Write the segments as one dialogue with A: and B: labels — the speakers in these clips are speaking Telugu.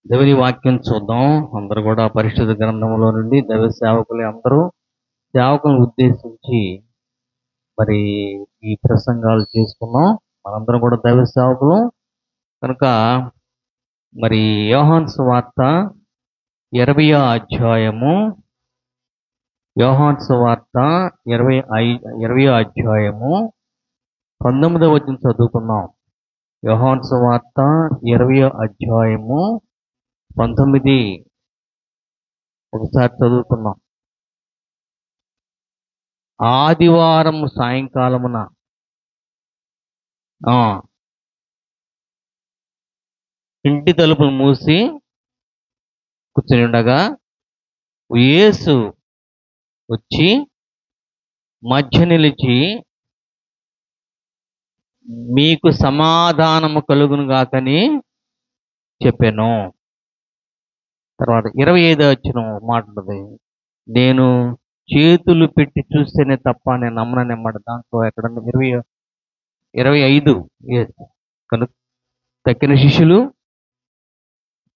A: దేవుని వాక్యం చూద్దాం. అందరూ కూడా పరిశుద్ధ గ్రంథంలో నుండి దైవ సేవకులు అందరూ సేవకులను ఉద్దేశించి మరి ఈ ప్రసంగాలు చేసుకున్నాం. మనందరం కూడా దైవ సేవకులు కనుక మరి యోహాను సువార్త 20వ అధ్యాయము యోహాను సువార్త 20వ అధ్యాయము 19వ వచనం చదువుకుందాం. యోహాను సువార్త 20వ అధ్యాయము 19 ఒకసారి చదువుకుందాం. ఆదివారం సాయంకాలమున ఇంటి తలుపులు మూసి కూర్చుని ఉండగా యేసు వచ్చి మధ్య నిలిచి, మీకు సమాధానము కలుగును గాకని చెప్పాను. తర్వాత 25వ వచనం మాట్లాడుతుంది, నేను చేతులు పెట్టి చూస్తేనే తప్ప నేను నమ్మనమాట. దాంట్లో ఎక్కడ 25 కనుక తక్కిన శిష్యులు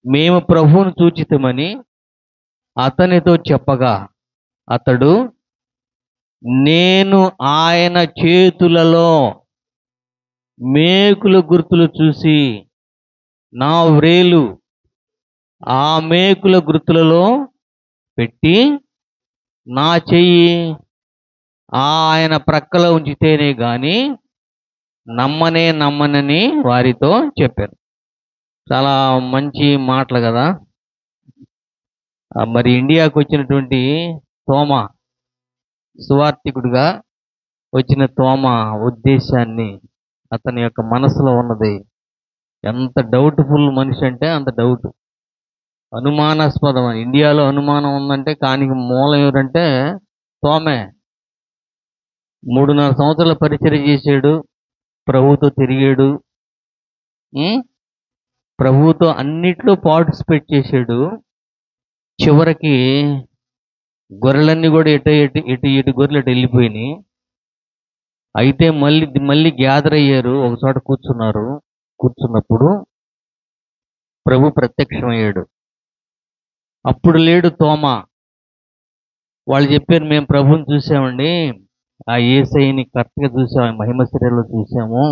A: మేము ప్రభువును చూచితమని అతనితో చెప్పగా అతడు, నేను ఆయన చేతులలో మేకుల గుర్తులు చూసి నా వ్రేలు ఆ మేకుల గుర్తులలో పెట్టి నా చెయ్యి ఆయన ప్రక్కలో ఉంచితేనే గాని నమ్మనని వారితో చెప్పారు. చాలా మంచి మాటలు కదా. మరి ఇండియాకు వచ్చినటువంటి తోమా, సువార్థికుడిగా వచ్చిన తోమా ఉద్దేశాన్ని, అతని యొక్క మనసులో ఉన్నది ఎంత డౌట్ఫుల్ మనిషి అంటే అంత డౌట్, అనుమానాస్పదం. ఇండియాలో అనుమానం ఉందంటే కానికి మూలం ఎవరంటే తోమే. 3.5 సంవత్సరాల పరిచర్య చేశాడు, ప్రభువుతో తిరిగాడు, ప్రభువుతో అన్నిట్లో పార్టిసిపేట్ చేశాడు. చివరికి గొర్రెలన్నీ కూడా ఇటు గొర్రెలు అటు వెళ్ళిపోయినాయి. అయితే మళ్ళీ గ్యాదర్ అయ్యారు, ఒకచోట కూర్చున్నప్పుడు ప్రభు ప్రత్యక్షమయ్యాడు. అప్పుడు లేడు తోమా. వాళ్ళు చెప్పారు, మేము ప్రభువుని చూసామండి, ఆ యేసయ్యని కరెక్ట్గా చూసాము, మహిమ శరీరంలో చూసాము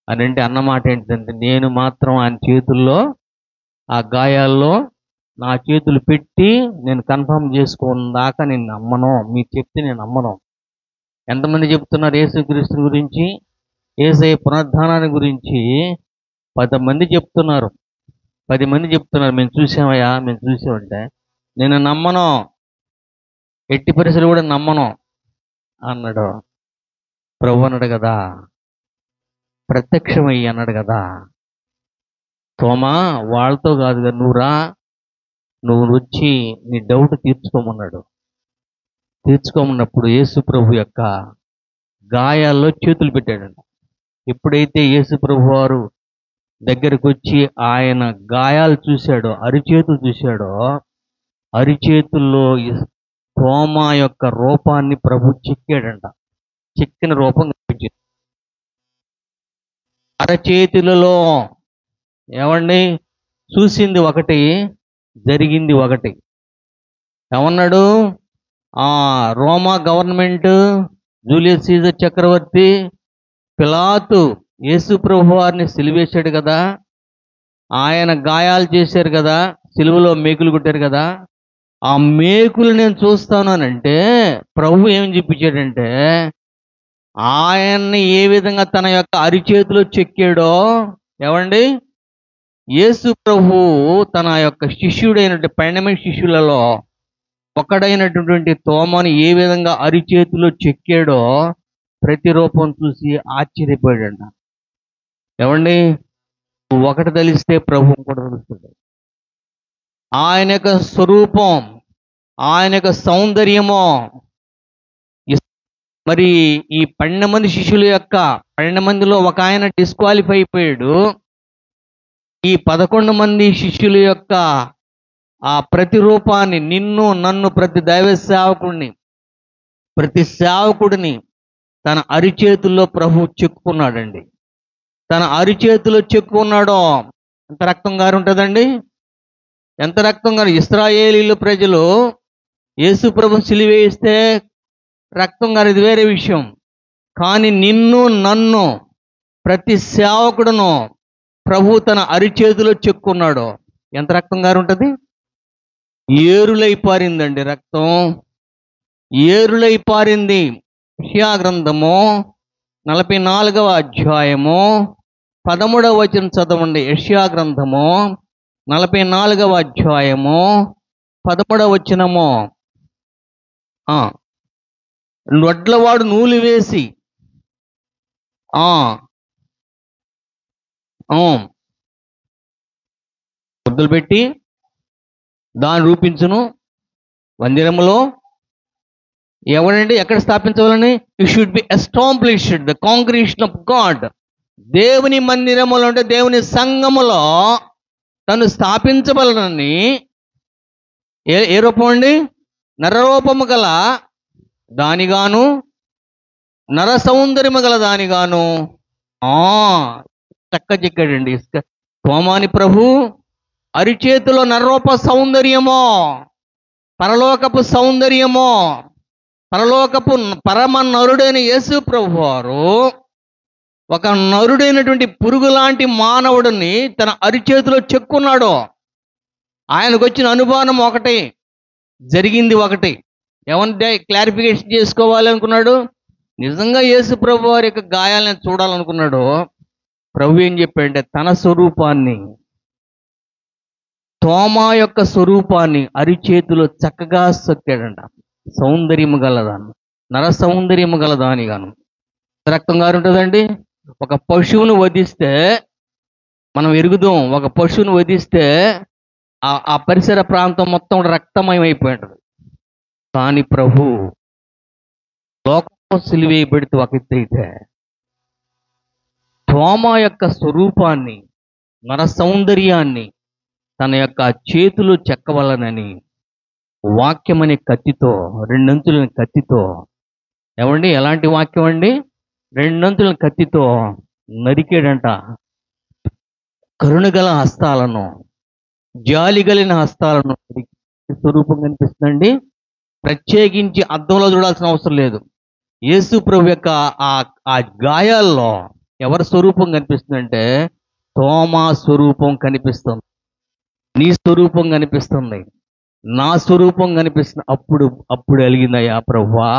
A: అని. అంటే అన్నమాట ఏంటంటే, నేను మాత్రం ఆయన చేతుల్లో ఆ గాయాల్లో నా చేతులు పెట్టి నేను కన్ఫర్మ్ చేసుకున్నాక నేను నమ్మను, మీరు చెప్తే నేను నమ్మను. ఎంతమంది చెప్తున్నారు యేసుక్రీస్తు గురించి, యేసయ్య పునరుద్ధానాన్ని గురించి? 10 మంది చెప్తున్నారు. 10 మంది చెప్తున్నారు, మేము చూసామయ్యా, మేము చూసామంటే నేను నమ్మను, ఎట్టి పరిస్థితులు కూడా నమ్మను అన్నాడు. ప్రభు అన్నాడు కదా, ప్రత్యక్షమయ్యి అన్నాడు కదా, తోమా వాళ్ళతో కాదు కదా, నువ్వు వచ్చి నీ డౌట్ తీర్చుకోమన్నాడు. తీర్చుకోమన్నప్పుడు యేసు ప్రభు యొక్క గాయాల్లో చేతులు పెట్టాడంట. ఎప్పుడైతే యేసు ప్రభు వారు దగ్గరకు వచ్చి ఆయన గాయాలు చూశాడో, అరిచేతులు చూశాడో, అరిచేతుల్లో తోమా యొక్క రూపాన్ని ప్రభు చెక్కాడంట. చెక్కిన రూపం కనిపించింది అరచేతులలో. ఏమండి, చూసింది ఒకటి, జరిగింది ఒకటి. ఏమన్నాడు? రోమా గవర్నమెంట్, జూలియస్ సీజర్ చక్రవర్తి, పిలాతు యేసు ప్రభు వారిని సిలువేశాడు కదా, ఆయన గాయాలు చేశారు కదా, సిలువలో మేకులు కొట్టారు కదా, ఆ మేకులు నేను చూస్తాను అని అంటే ప్రభు ఏం చెప్పించాడంటే, ఆయన్ని ఏ విధంగా తన యొక్క అరిచేతిలో చెక్కాడో, ఏమండి, యేసు ప్రభు తన యొక్క శిష్యుడైనటువంటి 12 శిష్యులలో ఒకడైనటువంటి తోమాని ఏ విధంగా అరిచేతిలో చెక్కాడో ప్రతిరూపం చూసి ఆశ్చర్యపోయాడంట. ఏమండి, ఒకటి తెలిస్తే ప్రభు కూడా తెలుస్తుంది. ఆయన యొక్క స్వరూపం, ఆయన యొక్క సౌందర్యము. మరి ఈ 12 మంది శిష్యుల యొక్క 12 మందిలో ఒక ఆయన డిస్క్వాలిఫై అయిపోయాడు. ఈ 11 మంది శిష్యుల యొక్క ఆ ప్రతిరూపాన్ని, నిన్ను నన్ను ప్రతి దైవ సేవకుడిని, ప్రతి సేవకుడిని తన అరిచేతుల్లో ప్రభు చెక్కున్నాడండి. తన అరిచేతిలో చెక్కున్నాడో అంత రక్తం గారి ఉంటుందండి. ఎంత రక్తం గారు ఇశ్రాయేలీలు ప్రజలు యేసు ప్రభు సిలువేస్తే రక్తం గారు ఇది వేరే విషయం. కానీ నిన్ను నన్ను ప్రతి సేవకుడును ప్రభు తన అరిచేతిలో చెక్కున్నాడు. ఎంత రక్తం గారు ఉంటుంది? ఏరులై పారిందండి రక్తం, ఏరులై పారింది. యెషయా గ్రంథము 44వ అధ్యాయము 13వ వచనం చదవండి. యెషయా గ్రంథము 44వ అధ్యాయము 13వ వచనము. వడ్లవాడు నూలు వేసి ముద్దులు పెట్టి దాన్ని రూపించును మందిరములో. ఎవరండి ఎక్కడ స్థాపించవాలని? You should be established the congregation of God. దేవుని మందిరములో అంటే దేవుని సంఘములో తను స్థాపించవలనని. ఏ రూపం అండి? నరరూపము గల దానిగాను, నర సౌందర్యము గల దానిగాను. చక్క చిక్కాడండి తోమాని ప్రభు అరిచేతిలో నరరూప సౌందర్యమో, పరలోకపు సౌందర్యమో, పరలోకపు పరమ నరుడైన యేసు ప్రభు వారు ఒక నరుడైనటువంటి పురుగు లాంటి మానవుడిని తన అరిచేతిలో చెక్కున్నాడు. ఆయనకు వచ్చిన అనుమానం ఒకటి, జరిగింది ఒకటి. ఏమంటే క్లారిఫికేషన్ చేసుకోవాలి అనుకున్నాడు. నిజంగా యేసు ప్రభు వారి యొక్క గాయాలను చూడాలనుకున్నాడు. ప్రభు ఏం చెప్పాడంటే తన స్వరూపాన్ని, తోమా యొక్క స్వరూపాన్ని అరిచేతిలో చక్కగా సొక్కాడంట. సౌందర్యము గలదాను, నర సౌందర్యము గలదాని గాను. రక్తం గారు ఉంటుందండి. ఒక పశువును వధిస్తే మనం ఎరుగుదాం, ఒక పశువును వధిస్తే ఆ పరిసర ప్రాంతం మొత్తం రక్తమయం అయిపోయి ఉంటుంది. కానీ ప్రభు లోకం సిలువేయబడితే ఒక ఎత్తు అయితే, తోమా యొక్క స్వరూపాన్ని, నర సౌందర్యాన్ని తన యొక్క చేతులు చెక్కవలనని వాక్యం అనే కత్తితో, రెండంచుల కత్తితో, ఏమండి ఎలాంటి వాక్యం అండి? రెండంచుల కత్తితో నరికేడంట. కరుణగల హస్తాలను, జాలి కలిగిన హస్తాలను. స్వరూపం కనిపిస్తుందండి. ప్రత్యేకించి అద్దంలో చూడాల్సిన అవసరం లేదు. యేసు ప్రభు యొక్క ఆ గాయాల్లో ఎవరి స్వరూపం కనిపిస్తుందంటే తోమా స్వరూపం కనిపిస్తుంది. నీ స్వరూపం కనిపిస్తుంది, నా స్వరూపం కనిపిస్తుంది. అప్పుడు అలిగిందయ్యా ప్రభువా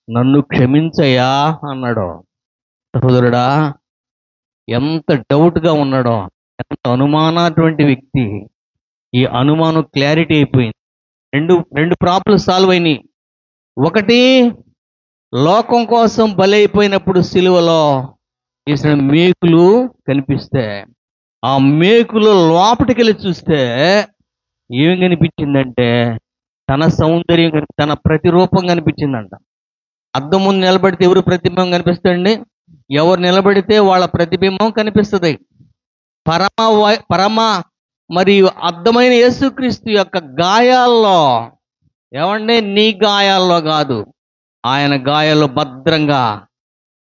A: నన్ను క్షమించయ్యా అన్నాడు. సహోదరుడా, ఎంత డౌట్గా ఉన్నాడో, ఎంత అనుమానటువంటి వ్యక్తి. ఈ అనుమానం క్లారిటీ అయిపోయింది. రెండు ప్రాబ్లమ్ సాల్వ్ అయినాయి. ఒకటి, లోకం కోసం బలైపోయినప్పుడు సిలువలో వేసిన మేకులు కనిపిస్తే, ఆ మేకులు లోపటికి వెళ్ళి చూస్తే ఏం కనిపించిందంటే తన సౌందర్యం, తన ప్రతిరూపం కనిపించిందంట. అద్దం ముందు నిలబడితే ఎవరు ప్రతిబింబం కనిపిస్తుందండి? ఎవరు నిలబడితే వాళ్ళ ప్రతిబింబం కనిపిస్తుంది. పరమ మరియు అర్థమైన యేసుక్రీస్తు యొక్క గాయాల్లో, ఏమంటే నీ గాయాల్లో కాదు, ఆయన గాయాల్లో భద్రంగా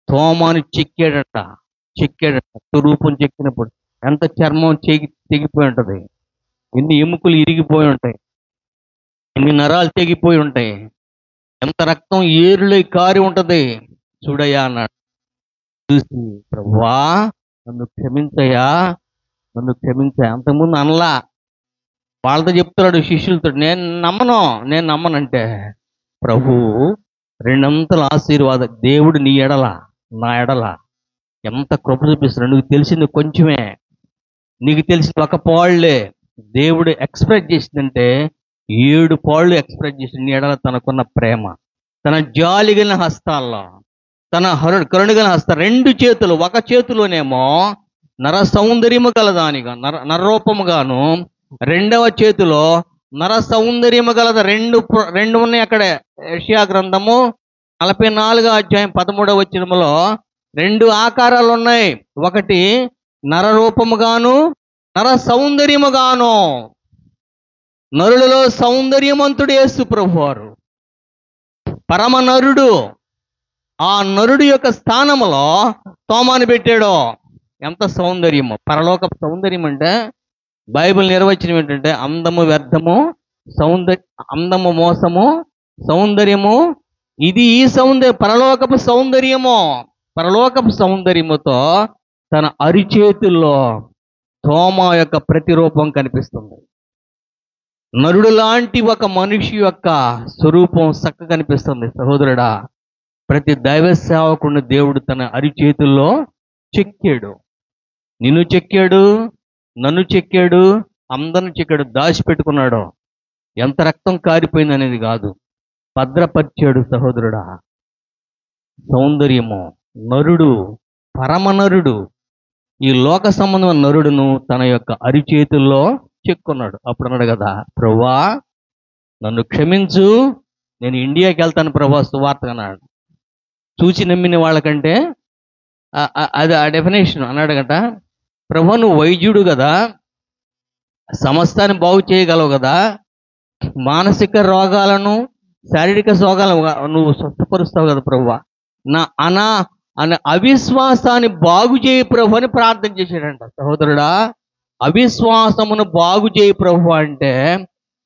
A: తోమాను చెక్కాడట. స్వరూపం చెక్కినప్పుడు ఎంత చర్మం తెగిపోయి ఉంటుంది, ఎన్ని ఎముకలు ఇరిగిపోయి ఉంటాయి, ఎన్ని నరాలు తెగిపోయి ఉంటాయి, ఎంత రక్తం ఏరులై కారి ఉంటుంది. చూడయ్యా అన్నాడు. చూసి ప్రభువా నన్ను క్షమించయ్యా, నన్ను క్షమించా. అంతకుముందు అనలా. వాళ్ళతో చెప్తున్నాడు శిష్యులతో, నేను నమ్మనంటే ప్రభు రెండంతల ఆశీర్వాద దేవుడు నీ ఎడల, నా ఎడల ఎంత కృప చూపిస్తున్నాడు. నీకు తెలిసింది కొంచెమే, నీకు తెలిసింది ఒక పాళ్ళే. దేవుడు ఎక్స్ప్రెస్ చేసిందంటే 7 పాళ్ళు ఎక్స్ప్రెస్ చేసింది నీ ఎడల తనకున్న ప్రేమ. తన జాలిగల హస్తాల్లో, తన కరుణగల హస్త, 2 చేతులు, ఒక చేతిలోనేమో నర సౌందర్యము గలదానిగా, నరరూపముగాను, రెండవ చేతిలో నర సౌందర్యము గలద. రెండు ఉన్నాయి అక్కడే. యెషయా గ్రంథము 44వ అధ్యాయం 13వ వచనములో 2 ఆకారాలు ఉన్నాయి. ఒకటి నరరూపముగాను, నర సౌందర్యముగాను. నరులలో సౌందర్యవంతుడు యేసు ప్రభువారు, పరమ నరుడు. ఆ నరుడు యొక్క స్థానంలో తోమాను పెట్టాడు. ఎంత సౌందర్యమో! పరలోక సౌందర్యం అంటే బైబిల్ నిర్వచనం ఏంటంటే అందము వ్యర్థము, అందము మోసము, సౌందర్యము ఇది ఈ పరలోకపు సౌందర్యము. పరలోకపు సౌందర్యముతో తన అరిచేతుల్లో తోమా యొక్క ప్రతిరూపం కనిపిస్తుంది. నరుడు లాంటి ఒక మనిషి యొక్క స్వరూపం చక్కగా కనిపిస్తుంది. సహోదరుడా, ప్రతి దైవ సేవకుడిని దేవుడు తన అరిచేతుల్లో చెక్కాడు. నిన్ను చెక్కాడు, నన్ను చెక్కాడు, అందరిని చెక్కాడు. దాచిపెట్టుకున్నాడు. ఎంత రక్తం కారిపోయింది అనేది కాదు, భద్రపరిచాడు. సహోదరుడా, సౌందర్యము, నరుడు, పరమనరుడు, ఈ లోక సంబంధమైన నరుడును తన యొక్క అరిచేతుల్లో చెక్కున్నాడు. అప్పుడు అన్నాడు కదా, ప్రభువా నన్ను క్షమించు, నేను ఇండియాకి వెళ్తాను ప్రభువా సువార్త అన్నాడు. చూచి నమ్మిన వాళ్ళకంటే అది ఆ డెఫినేషన్ అన్నాడు కదా. ప్రభువా నువ్వు వైద్యుడు కదా, సమస్తాన్ని బాగు చేయగలవు కదా, మానసిక రోగాలను శారీరక రోగాలను నువ్వు స్వస్థపరుస్తావు కదా ప్రభువా, నా అనే అవిశ్వాసాన్ని బాగు చేయి ప్రభు అని ప్రార్థన చేశాడంట. సహోదరుడా, అవిశ్వాసమును బాగు చేయి ప్రభు అంటే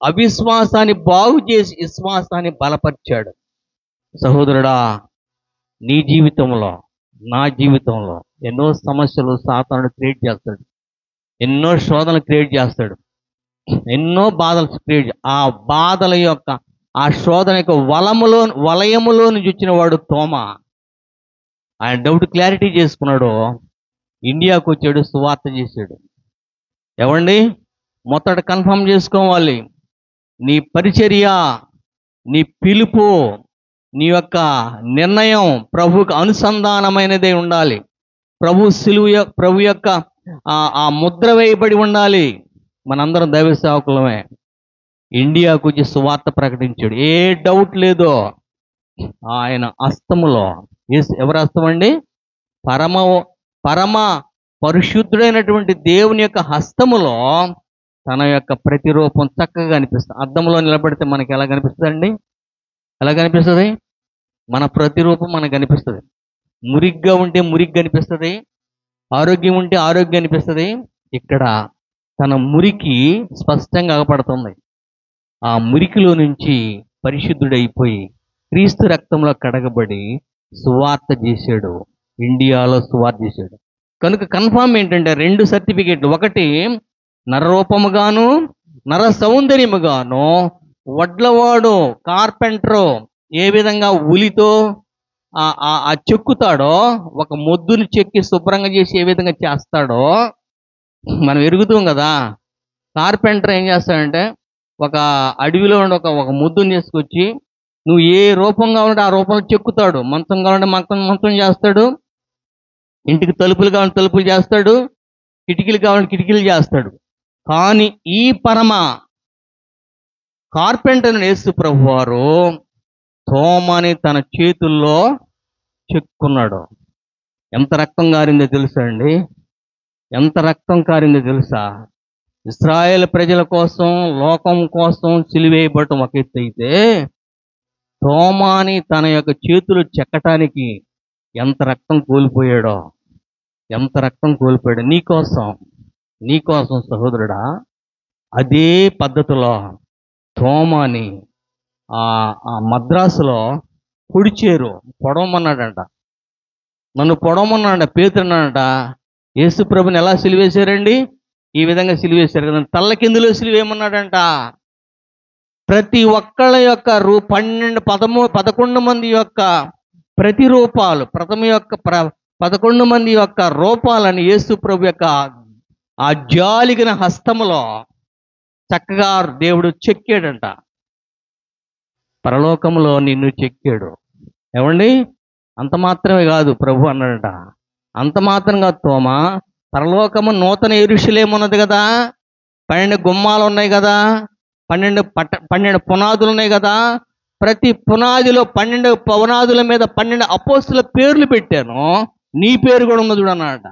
A: అవిశ్వాసాన్ని బాగు చేసి విశ్వాసాన్ని బలపరిచాడు. సహోదరుడా, నీ జీవితంలో, నా జీవితంలో ఎన్నో సమస్యలు సాతానుడు క్రియేట్ చేస్తాడు, ఎన్నో శోధనలు క్రియేట్ చేస్తాడు, ఎన్నో బాధలు క్రియేట్. ఆ బాధల యొక్క, ఆ శోధన యొక్క వలయములో నుంచి వచ్చిన వాడు తోమా. ఆయన డౌట్ క్లారిటీ చేసుకున్నాడు, ఇండియాకు వచ్చాడు, సువార్త చేశాడు. ఏమండి, మొదట కన్ఫర్మ్ చేసుకోవాలి, నీ పరిచర్య, నీ పిలుపు, నీ యొక్క నిర్ణయం ప్రభువుకు అనుసంధానమైనదే ఉండాలి. ప్రభు యొక్క ఆ ముద్ర వేయబడి ఉండాలి. మనందరం దైవ సేవకులమే. ఇండియాకు వచ్చి సువార్త ప్రకటించాడు, ఏ డౌట్ లేదో. ఆయన హస్తములో, ఎవరి హస్తం అండి? పరమ పరిశుద్ధుడైనటువంటి దేవుని యొక్క హస్తములో తన యొక్క ప్రతిరూపం చక్కగా కనిపిస్తుంది. అద్దంలో నిలబడితే మనకి ఎలా కనిపిస్తుంది? ఎలా కనిపిస్తుంది? మన ప్రతిరూపం మనకు కనిపిస్తుంది. మురిగ్గా ఉంటే మురిగ్గా కనిపిస్తుంది, ఆరోగ్యం ఉంటే ఆరోగ్యం అనిపిస్తుంది. ఇక్కడ తన మురికి స్పష్టంగా అగపడుతుంది. ఆ మురికిలో నుంచి పరిశుద్ధుడైపోయి క్రీస్తు రక్తంలో కడగబడి సువార్త చేశాడు, ఇండియాలో సువార్త చేశాడు. కనుక కన్ఫామ్ ఏంటంటే 2 సర్టిఫికేట్లు. ఒకటి నరరూపముగాను నర సౌందర్యముగాను వడ్లవాడు కార్పెంటరు ఏ విధంగా ఉలితో ఆ చెక్కుతాడో, ఒక మొద్దుని చెక్కి శుభ్రంగా చేసి ఏ విధంగా చేస్తాడో మనం ఎరుగుతాం కదా. కార్పెంటర్ ఏం చేస్తాడంటే ఒక అడవిలో ఉండి ఒక ముద్దుని తీసుకొచ్చి నువ్వు ఏ రూపం కావాలంటే ఆ రూపంలో చెక్కుతాడు. మంచం కావాలంటే మంచం చేస్తాడు, ఇంటికి తలుపులు కావాలంటే తలుపులు చేస్తాడు, కిటికీలు కావాలంటే కిటికీలు చేస్తాడు. కానీ ఈ పరమ కార్పెంటర్ యేసు ప్రభు వారు తోమని తన చేతుల్లో చెక్కున్నాడు. ఎంత రక్తం కారిందో తెలుసా అండి? ఎంత రక్తం కారిందో తెలుసా? ఇశ్రాయేల్ ప్రజల కోసం, లోకం కోసం సిలువేయబడటం ఒక ఎత్తు అయితే, తోమాని తన యొక్క చేతులు చెక్కటానికి ఎంత రక్తం కోల్పోయాడో, ఎంత రక్తం కోల్పోయాడు నీకోసం సహోదరుడా. అదే పద్ధతిలో తోమాని ఆ మద్రాసులో పొడిచేరు పొడవమన్నాడంట. నన్ను పొడవమన్నాడంట. పేతురున్నాడంట, యేసు ప్రభుని ఎలా సిలువేశారండి? ఈ విధంగా సిలువేశారు కదా, తల్ల కిందులో సిలువేయమన్నాడంట. ప్రతి ఒక్కళ్ళ యొక్క 11 మంది యొక్క ప్రతిరూపాలు, 11 మంది యొక్క రూపాలని యేసు ప్రభు యొక్క ఆ జాలిగిన హస్తములో చక్కగా దేవుడు చెక్కాడంట. పరలోకములో నిన్ను చెక్కాడు. ఏమండి, అంత మాత్రమే కాదు, ప్రభు అన్నాడట, అంత మాత్రం కాదు తోమా, పరలోకము నూతన యెరూషలేము ఉన్నది కదా, 12 గుమ్మాలు ఉన్నాయి కదా, 12 పునాదులు ఉన్నాయి కదా, ప్రతి పునాదిలో 12 పునాదుల మీద 12 అపోస్తుల పేర్లు పెట్టాను, నీ పేరు కూడా ఉన్నది చూడు అన్నాడట.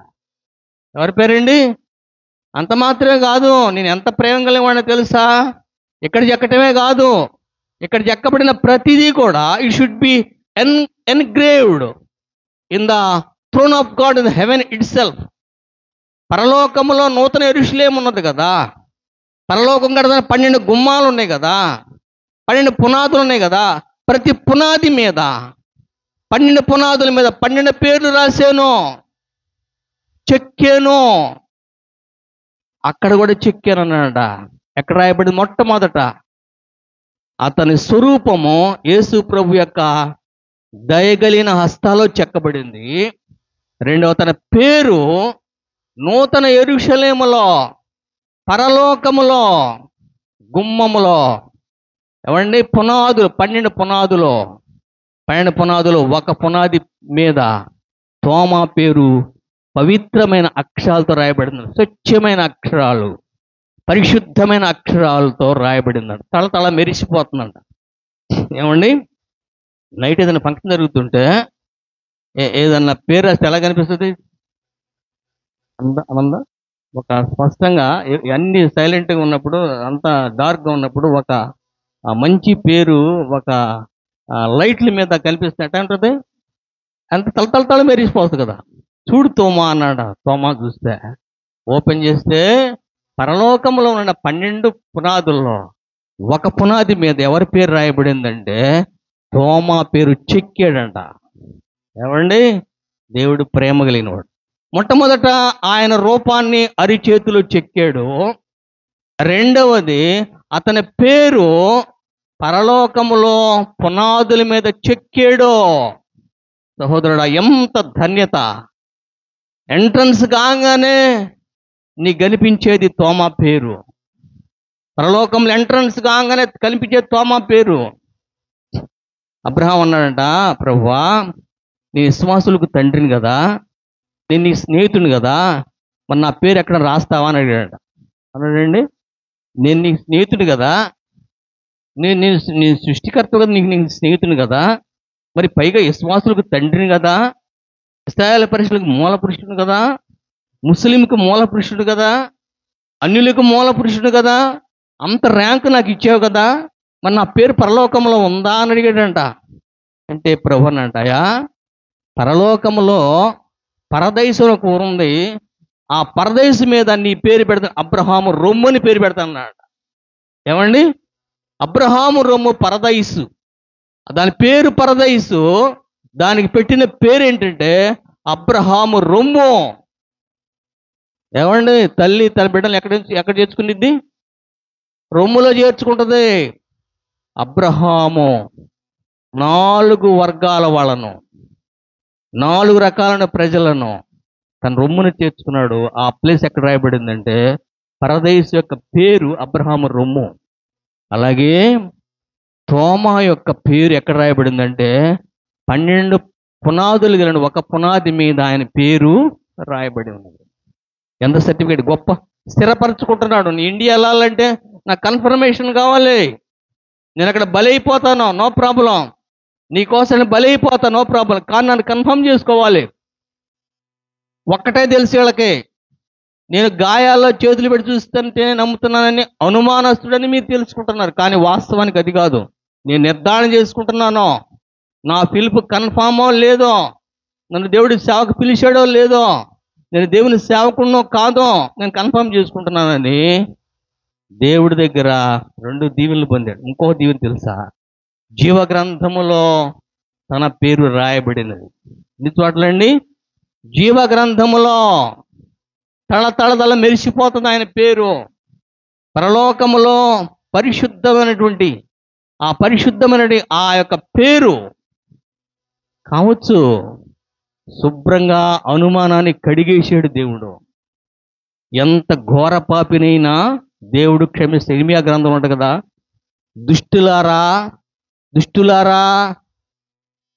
A: ఎవరి పేరండి? అంత మాత్రమే కాదు, నేను ఎంత ప్రేమ కలిగివాడినో తెలుసా? ఇక్కడ చెక్కటమే కాదు, ఇక్కడ చెక్కబడిన ప్రతిదీ కూడా it should be engraved in the throne of God in heaven itself. పరలోకములో నూతన యెరూషలేము ఉన్నది కదా, పరలోకం కడతా 12 గుమ్మాలు ఉన్నాయి కదా, 12 పునాదులు ఉన్నాయి కదా. ప్రతి పునాది మీద 12 పునాదుల మీద 12 పేర్లు రాశాను, చెక్కాను. అక్కడ కూడా చెక్కాను అన్నాడ. ఎక్కడ రాయబడింది? మొట్టమొదట అతని స్వరూపము యేసు ప్రభు యొక్క దయగలిగిన హస్తాలో చెక్కబడింది. రెండవ తన పేరు నూతన యెరూషలేములో, పరలోకములో, గుమ్మములో. ఏమండి? పునాదులు 12 పునాదులు, 12 పునాదులు. ఒక పునాది మీద తోమా పేరు పవిత్రమైన అక్షరాలతో రాయబడింది. స్వచ్ఛమైన అక్షరాలు, పరిశుద్ధమైన అక్షరాలతో రాయబడిందంట. తల మెరిసిపోతుందంట. ఏమండి? నైట్ ఏదైనా ఫంక్షన్ జరుగుతుంటే ఏదన్నా పేరు రాస్తే ఎలా కనిపిస్తుంది? అందా ఒక స్పష్టంగా అన్ని సైలెంట్గా ఉన్నప్పుడు, అంతా డార్క్గా ఉన్నప్పుడు ఒక మంచి పేరు ఒక లైట్ల మీద కనిపిస్తున్నట్టు ఉంటుంది. అంత తల మెరిసిపోతుంది కదా. చూడు తోమా అన్నాడు. తోమా చూస్తే, ఓపెన్ చేస్తే పరలోకంలో ఉన్న 12 పునాదుల్లో ఒక పునాది మీద ఎవరి పేరు రాయబడిందంటే తోమా పేరు చెక్కాడంట. ఏమండి? దేవుడు ప్రేమ కలిగినవాడు. మొట్టమొదట ఆయన రూపాన్ని అరిచేతిలో చెక్కాడు. రెండవది అతని పేరు పరలోకములో పునాదుల మీద చెక్కాడు. సహోదరుడా, ఎంత ధన్యత! ఎంట్రన్స్ కాగానే నీకు కనిపించేది తోమా పేరు. పరలోకంలో ఎంట్రన్స్ కాగానే కనిపించేది తోమా పేరు. అబ్రహాం అన్నాడంట, ప్రభువా, నీ విశ్వాసులకు తండ్రిని కదా, నేను నీ స్నేహితుని కదా, మరి నా పేరు ఎక్కడ రాస్తావా అని అడిగాడు. అన్నాడండి, నేను నీ స్నేహితుడు కదా, నీ సృష్టికర్త కదా, నీకు స్నేహితుని కదా, మరి పైగా విశ్వాసులకు తండ్రిని కదా, ఇశ్రాయేలు పరిశులకు మూల పురుషుడు కదా, ముస్లింకి మూల పురుషుడు కదా, అన్యులకు మూల పురుషుడు కదా, అంత ర్యాంకు నాకు ఇచ్చావు కదా, మరి నా పేరు పరలోకంలో ఉందా అని అడిగాడంట. అంటే ప్రభు అనంటాయా, పరలోకంలో పరదేశం ఒక ఊరు ఉంది, ఆ పరదేశం మీద నీ పేరు పెడతాను, అబ్రహాము రొమ్ము అని పేరు పెడతాను అన్నాడు. ఏమండి? అబ్రహాము రొమ్ము పరదైసు, దాని పేరు పరదైసు. దానికి పెట్టిన పేరు ఏంటంటే అబ్రహాము రొమ్ము. ఏమండి? తల్లి తన బిడ్డలు ఎక్కడ చేర్చుకునిద్ది? రొమ్ములో చేర్చుకుంటుంది. అబ్రహాము 4 వర్గాల వాళ్ళను, 4 రకాలైన ప్రజలను తన రొమ్మును చేర్చుకున్నాడు. ఆ ప్లేస్ ఎక్కడ రాయబడిందంటే పరదేశ్ యొక్క పేరు అబ్రహాము రొమ్ము. అలాగే తోమా యొక్క పేరు ఎక్కడ రాయబడిందంటే 12 పునాదులు కలిగిన ఒక పునాది మీద ఆయన పేరు రాయబడి ఉన్నది. ఎంత సర్టిఫికేట్! గొప్ప స్థిరపరచుకుంటున్నాడు. నీ ఇండియా వెళ్ళాలంటే నాకు కన్ఫర్మేషన్ కావాలి. నేను అక్కడ బలైపోతాను, నో ప్రాబ్లం. నీకోసం బలైపోతాను, నో ప్రాబ్లం. కానీ నన్ను కన్ఫర్మ్ చేసుకోవాలి. ఒక్కటే తెలిసి వీళ్ళకి, నేను గాయాల్లో చేతులు పెట్టి చూస్తుంటే నమ్ముతున్నానని అనుమానస్తుడని మీరు తెలుసుకుంటున్నారు. కానీ వాస్తవానికి అది కాదు. నేను నిర్ధారణ చేసుకుంటున్నాను. నా పిలుపు కన్ఫామో లేదో, నన్ను దేవుడి సేవకు పిలిచాడో లేదో, నేను దేవుని సేవకున్నో కాదో నేను కన్ఫర్మ్ చేసుకుంటున్నానని దేవుడి దగ్గర 2 దీవెనలు పొందాడు. ఇంకొక దీవెన తెలుసా? జీవ గ్రంథములో తన పేరు రాయబడినది. ఎన్ని చోట్లండి? జీవ గ్రంథములో తళతళ మెరిసిపోతుంది ఆయన పేరు. పరలోకములో పరిశుద్ధమైనటువంటి ఆ యొక్క పేరు కావచ్చు. శుభ్రంగా అనుమానాన్ని కడిగేసాడు దేవుడు. ఎంత ఘోర పాపినైనా దేవుడు క్షమిస్తే. ఇర్మియా గ్రంథం ఉంటుంది కదా, దుష్టులారా,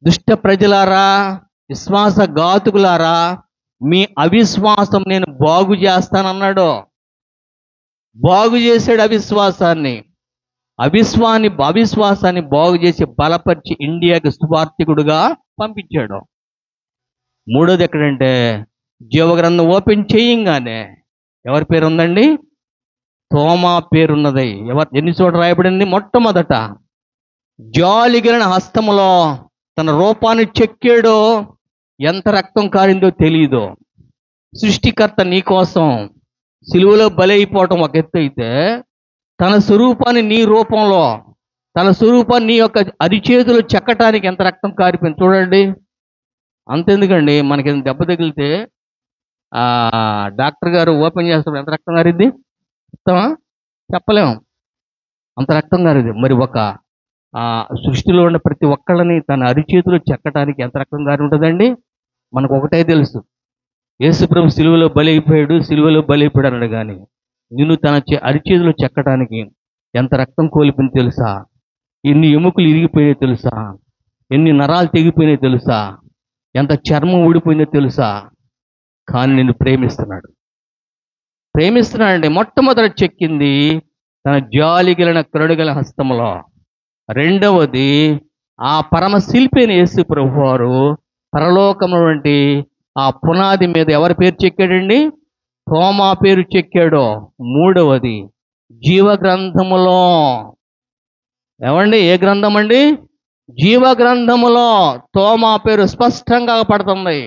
A: దుష్ట ప్రజలారా, విశ్వాసఘాతుకులారా, మీ అవిశ్వాసం నేను బాగు చేస్తానన్నాడు. బాగు చేశాడు అవిశ్వాసాన్ని బాగు చేసి బలపరిచి ఇండియాకి సువార్థికుడుగా పంపించాడు. మూడోది ఎక్కడంటే జీవగ్రంథం ఓపెన్ చేయంగానే ఎవరి పేరు ఉందండి? తోమా పేరున్నది. ఎన్ని చోట్ల రాయబడింది? మొట్టమొదట జాలిగిలిన హస్తములో తన రూపాన్ని చెక్కాడో, ఎంత రక్తం కారిందో తెలియదు. సృష్టికర్త నీ కోసం సిలువలో బలైపోవటం ఒక ఎత్తు అయితే, తన స్వరూపాన్ని నీ రూపంలో, తన స్వరూపాన్ని నీ యొక్క అరిచేతులు చెక్కటానికి ఎంత రక్తం కారిపోయింది చూడండి. అంతెందుకండి, మనకి దెబ్బ తగిలితే డాక్టర్ గారు ఓపెన్ చేస్తారు, ఎంత రక్తం కారిద్ది చెప్తామా? చెప్పలేము, అంత రక్తం కారిద్ది. మరి ఒక సృష్టిలో ఉన్న ప్రతి ఒక్కళ్ళని తన అరిచేతులు చెక్కటానికి ఎంత రక్తం కారి ఉంటుందండి? మనకు ఒకటే తెలుసు, యేసుప్రభు సిలువలో బలైపోయాడు అన్నాడు. కానీ నిన్ను తన అరిచేతులు చెక్కటానికి ఎంత రక్తం కోల్పోయింది తెలుసా? ఎన్ని ఎముకలు ఇరిగిపోయినాయి తెలుసా? ఎన్ని నరాలు తెగిపోయినాయి తెలుసా? ఎంత చర్మం ఊడిపోయిందో తెలుసా? కానీ నిన్ను ప్రేమిస్తున్నాడండి. మొట్టమొదటి చెక్కింది తన జాలిగలిన కరుడుగల హస్తంలో. రెండవది, ఆ పరమ శిల్పి అయిన యేసు ప్రభు వారు పరలోకంలో వంటి ఆ పునాది మీద ఎవరి పేరు చెక్కాడండి? తోమా పేరు చెక్కాడు. మూడవది, జీవ గ్రంథములో. ఏమండి, ఏ గ్రంథం అండి? జీవ గ్రంథములో తోమా పేరు స్పష్టంగా పడుతుంది.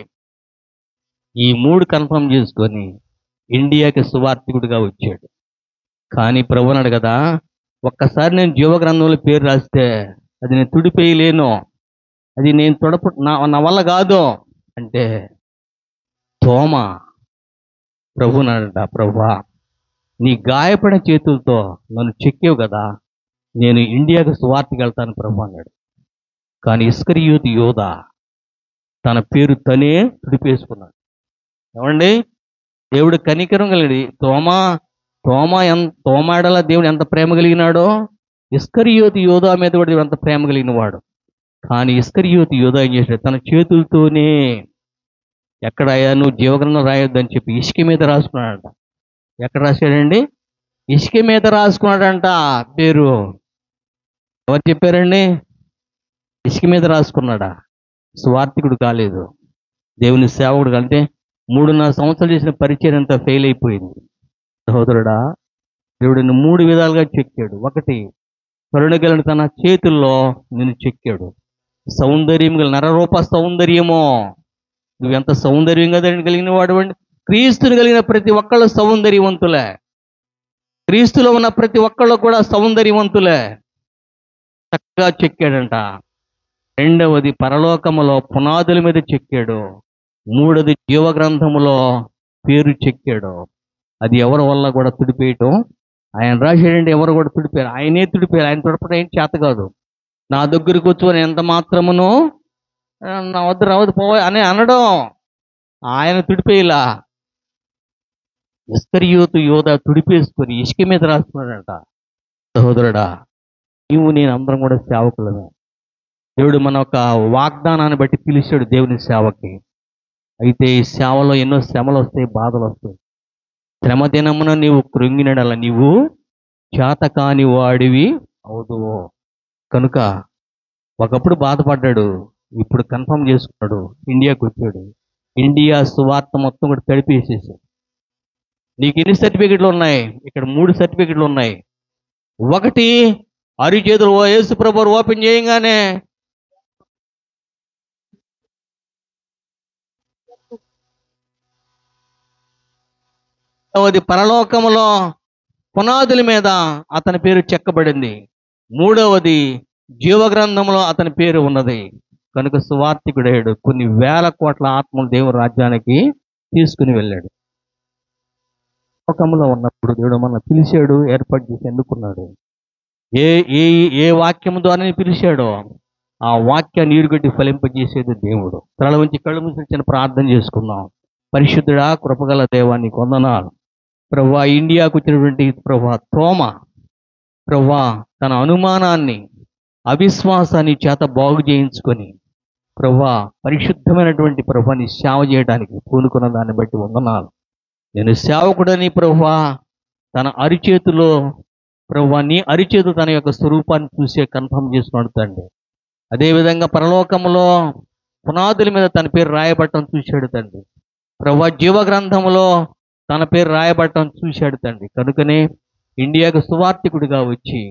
A: ఈ మూడు కన్ఫర్మ్ చేసుకొని ఇండియాకి సువార్థికుడిగా వచ్చాడు. కానీ ప్రభు అన్నాడు కదా, ఒక్కసారి నేను జీవ గ్రంథంలో పేరు రాస్తే అది నేను తుడిపేయలేను, అది నేను నా వల్ల కాదు అంటే, తోమా ప్రభునంట, ప్రభువా నీ గాయపడిన చేతులతో నన్ను చెక్కేవు కదా, నేను ఇండియాకు సువార్తకి వెళ్తాను ప్రభు అన్నాడు. కానీ ఇస్కరియోతు యోధా తన పేరు తనే తుడిపేసుకున్నాడు. ఏమండి, దేవుడు కనికరం కలిగి తోమాడల దేవుడు ఎంత ప్రేమ కలిగినాడో, ఇస్కరియోతు యోధా మీద కూడా దేవుడు ఎంత ప్రేమ కలిగిన వాడు. కానీ ఇస్కరియోతు యోధా ఏం చేశాడు? తన చేతులతోనే, ఎక్కడయ్యా నువ్వు జీవగ్రంథం రాయొద్దని చెప్పి ఇసుక మీద రాసుకున్నాడంట. ఎక్కడ రాశాడండి? ఇసుక మీద రాసుకున్నాడంట పేరు. ఎవరు చెప్పారండి? ఇసుక మీద రాసుకున్నాడా? స్వార్థికుడు కాలేదు, దేవుని సేవకుడు. అంటే 3.5 సంవత్సరాలు చేసిన పరిచయం అంతా ఫెయిల్ అయిపోయింది. సహోదరుడా, దేవుడిని 3 విధాలుగా చెక్కాడు. ఒకటి, కరుణగలను తన చేతుల్లో నేను చెక్కాడు. సౌందర్యం గల నరరూప సౌందర్యమో, నువ్వెంత సౌందర్యం కదండి కలిగిన వాడు అండి. క్రీస్తుని కలిగిన ప్రతి ఒక్కళ్ళు సౌందర్యవంతులే. క్రీస్తులో ఉన్న ప్రతి ఒక్కళ్ళు కూడా సౌందర్యవంతులే. చక్కగా చెక్కాడంట. రెండవది, పరలోకములో పునాదుల మీద చెక్కాడు. మూడవది, జీవగ్రంథములో పేరు చెక్కాడు. అది ఎవరి వల్ల కూడా తుడిపేయటం ఆయన రాశాడంటే ఎవరు కూడా తుడిపారు, ఆయనే తుడిపారు. ఆయన తుడపడం ఏం చేత కాదు. నా దగ్గరికి వచ్చి ఎంత మాత్రమును నా వద్ద రావద్దు పోవా అని అనడం, ఆయన తుడిపేయలా. ఇస్కరియోతు యోధా తుడిపేసుకొని ఇసుక మీద రాసుకున్నాడంట. సహోదరుడా, నీవు నేను అందరం కూడా సేవకులమే. దేవుడు మన ఒక వాగ్దానాన్ని బట్టి పిలిచాడు దేవుని సేవకి. అయితే ఈ సేవలో ఎన్నో శ్రమలు వస్తాయి, బాధలు వస్తాయి. శ్రమ దినమున నీవు కృంగినడల నీవు చేతకాని వాడివి అవుదువో. కనుక ఒకప్పుడు బాధపడ్డాడు, ఇప్పుడు కన్ఫర్మ్ చేసుకున్నాడు, ఇండియాకి వచ్చాడు. ఇండియా సువార్త మొత్తం కూడా తడిపేసేసాడు. నీకు ఎన్ని సర్టిఫికెట్లు ఉన్నాయి? ఇక్కడ 3 సర్టిఫికెట్లు ఉన్నాయి. ఒకటి, అరిచేతులు యేసు ప్రభువు ఓపెన్ చేయగానే పరలోకములో పునాదుల మీద అతని పేరు చెక్కబడింది. మూడవది, జీవగ్రంథంలో అతని పేరు ఉన్నది. కనుక సువార్థికుడయ్యాడు. కొన్ని వేల కోట్ల ఆత్మలు దేవుని రాజ్యానికి తీసుకుని వెళ్ళాడు. లోకంలో ఉన్నప్పుడు దేవుడు మన పిలిచాడు, ఏర్పాటు చేసి ఎన్నుకున్నాడు. ఏ ఏ ఏ వాక్యం ద్వారా పిలిచాడో ఆ వాక్యాన్ని నీరుగట్టి ఫలింపజేసేది దేవుడు. తల నుంచి కళ్ళు మూసి ప్రార్థన చేసుకుందాం. పరిశుద్ధుడా, కృపగల దేవాన్ని వందనాలు. ప్రభువా, ఇండియాకు వచ్చినటువంటి ప్రభువా తోమా, ప్రభువా తన అనుమానాన్ని, అవిశ్వాసాన్ని చేత బాగు చేయించుకొని ప్రభువా పరిశుద్ధమైనటువంటి ప్రభువాని సేవ చేయడానికి పూనుకున్న దాన్ని బట్టి వందనాలు. నేను సేవకుడని ప్రభువా తన అరిచేతిలో ప్రభువా నీ అరిచేతు తన యొక్క స్వరూపాన్ని చూసే కన్ఫర్మ్ చేసుకున్నాడు తండ్రి. అదేవిధంగా పరలోకములో పునాదుల మీద తన పేరు రాయబట్టం చూశాడు తండ్రి. ప్రభువా జీవగ్రంథములో తన పేరు రాయబట్టం చూశాడు తండ్రి. కనుకనే ఇండియాకు సువార్థికుడిగా వచ్చి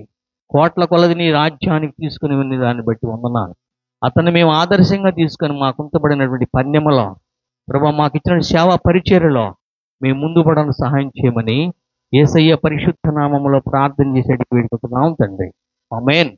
A: కోట్ల కొలది నీ రాజ్యానికి తీసుకుని ఉన్న దాన్ని బట్టి వందనాలు. అతన్ని మేము ఆదర్శంగా తీసుకొని మాకు ఉంచబడినటువంటి పన్యములో ప్రభా మాకు ఇచ్చిన సేవా పరిచర్యలో మేము ముందు పడడానికి సహాయం చేయమని యేసయ్య పరిశుద్ధ నామములో ప్రార్థన చేసేటికి వేడుకుంటున్నాం తండ్రి. ఆమేన్.